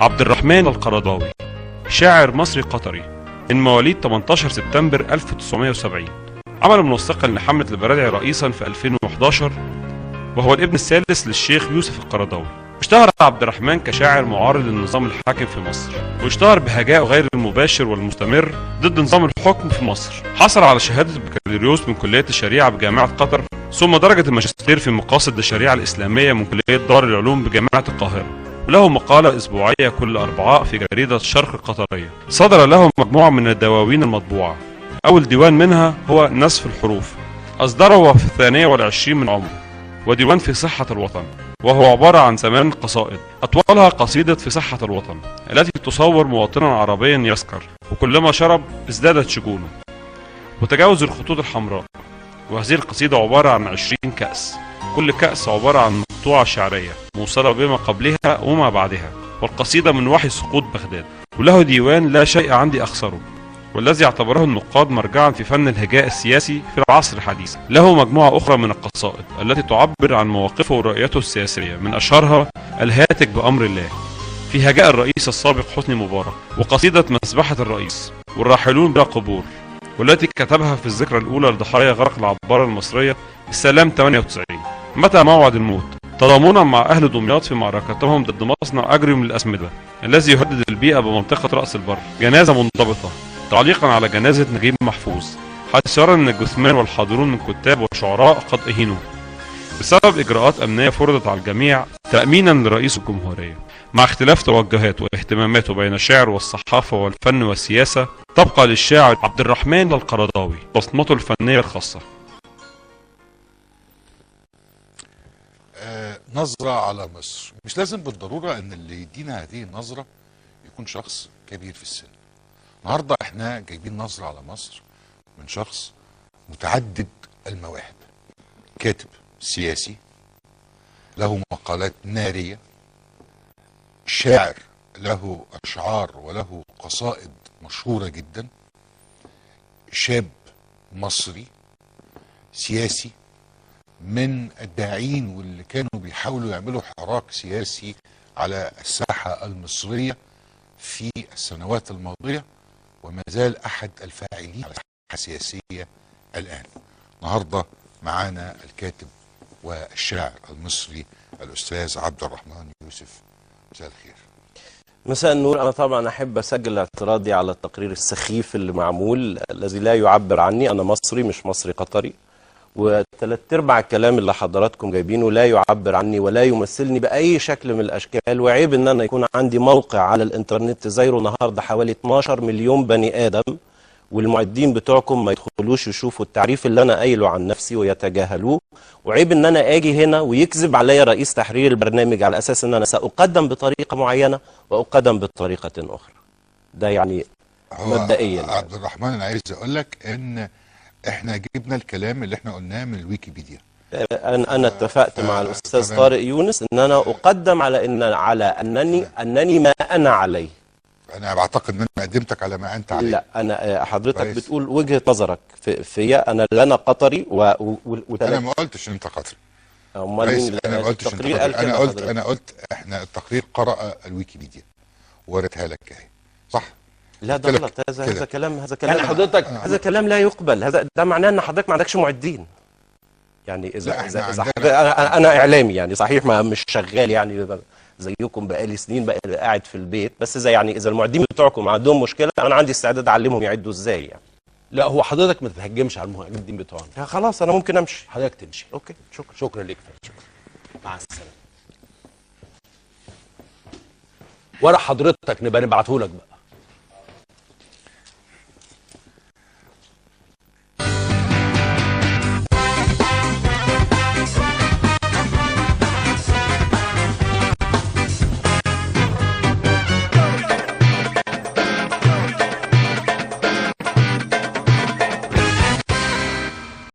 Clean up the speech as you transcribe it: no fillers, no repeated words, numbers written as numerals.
عبد الرحمن القرضاوي، شاعر مصري قطري، من مواليد 18 سبتمبر 1970. عمل منسقا لحملة البرادعي رئيسا في 2011، وهو الابن الثالث للشيخ يوسف القرضاوي. اشتهر عبد الرحمن كشاعر معارض للنظام الحاكم في مصر، واشتهر بهجائه غير المباشر والمستمر ضد نظام الحكم في مصر. حصل على شهادة البكالوريوس من كلية الشريعة بجامعة قطر، ثم درجة الماجستير في مقاصد الشريعة الإسلامية من كلية دار العلوم بجامعة القاهرة، وله مقالة أسبوعية كل أربعاء في جريدة الشرق القطرية. صدر له مجموعة من الدواوين المطبوعة، أول ديوان منها هو نسف الحروف، أصدره في 22 من عمره، وديوان في صحة الوطن، وهو عبارة عن 8 قصائد، أطولها قصيدة في صحة الوطن التي تصور مواطنا عربيا يسكر وكلما شرب ازدادت شجونه وتجاوز الخطوط الحمراء. وهذه القصيدة عبارة عن 20 كأس، كل كأس عبارة عن مقطوعة شعرية موصلة بما قبلها وما بعدها، والقصيدة من وحي سقوط بغداد. وله ديوان لا شيء عندي أخسره، والذي اعتبره النقاد مرجعا في فن الهجاء السياسي في العصر الحديث. له مجموعة أخرى من القصائد التي تعبر عن مواقفه ورؤيته السياسية، من أشهرها الهاتك بأمر الله في هجاء الرئيس السابق حسني مبارك، وقصيدة مسبحة الرئيس، والراحلون بلا قبور، والتي كتبها في الذكرى الأولى لضحايا غرق العبارة المصرية السلام 98. متى موعد الموت، تضامنا مع أهل دمياط في معركتهم ضد مصنع أجريوم للأسمدة الذي يهدد البيئة بمنطقة رأس البر. جنازة منضبطة، تعليقا على جنازة نجيب محفوظ، حيث يرى أن الجثمان والحاضرون من كتاب وشعراء قد أهينوا بسبب إجراءات أمنية فرضت على الجميع تأمينا لرئيس الجمهورية. مع اختلاف توجهات واهتماماته بين الشعر والصحافة والفن والسياسة، تبقى للشاعر عبد الرحمن القرضاوي بصمته الفنية الخاصة. نظرة على مصر، مش لازم بالضرورة ان اللي يدينا هذه النظرة يكون شخص كبير في السن. النهاردة احنا جايبين نظرة على مصر من شخص متعدد المواهب، كاتب سياسي له مقالات نارية، شاعر له أشعار وله قصائد مشهورة جدا، شاب مصري سياسي من الداعين واللي كانوا بيحاولوا يعملوا حراك سياسي على الساحة المصرية في السنوات الماضية، وما زال أحد الفاعلين على الساحة السياسية الآن. النهاردة معانا الكاتب والشاعر المصري الأستاذ عبد الرحمن يوسف. مساء الخير. مساء النور. أنا طبعا أحب أسجل اعتراضي على التقرير السخيف اللي معمول، الذي لا يعبر عني. أنا مصري مش مصري قطري، وثلاث ارباع الكلام اللي حضراتكم جايبينه لا يعبر عني ولا يمثلني بأي شكل من الأشكال. وعيب إن أنا يكون عندي موقع على الإنترنت زيره النهارده حوالي 12 مليون بني آدم، والمعدين بتوعكم ما يدخلوش يشوفوا التعريف اللي أنا قايله عن نفسي ويتجاهلوه. وعيب إن أنا أجي هنا ويكذب عليا رئيس تحرير البرنامج على أساس إن أنا سأقدم بطريقة معينة وأقدم بطريقة أخرى. ده يعني مبدئيا. عبد الرحمن، أنا عايز أقول لك إن إحنا جبنا الكلام اللي إحنا قلناه من الويكيبيديا. أنا اتفقت مع الأستاذ طارق يونس إن أنا أقدم على أنني ما أنا عليه. أنا بعتقد إن أنا قدمتك على ما أنت عليه. لا، أنا حضرتك بتقول وجهة نظرك فيا أنا، لا أنا قطري أنا ما قلتش إن أنت قطري. أمال مين؟ أنا ما قلتش إن أنت قطري. أنا قلت إحنا التقرير قرأ الويكيبيديا ووريتها لك أهي، صح؟ لا ده غلط. هذا كلام يعني حضرتك هذا كلام لا يقبل. ده معناه ان حضرتك ما عندكش معدين. يعني اذا انا اعلامي يعني صحيح، ما مش شغال يعني زيكم بقالي سنين، بقى قاعد في البيت، بس اذا المعدين بتوعكم عندهم مشكله انا عندي استعداد اعلمهم يعدوا ازاي يعني. لا، هو حضرتك ما تتهجمش على المعدين بتوعنا. خلاص انا ممكن امشي. حضرتك تمشي. اوكي، شكرا ليك. شكرا. مع السلامه. ورق حضرتك نبقى نبعته لك بقى.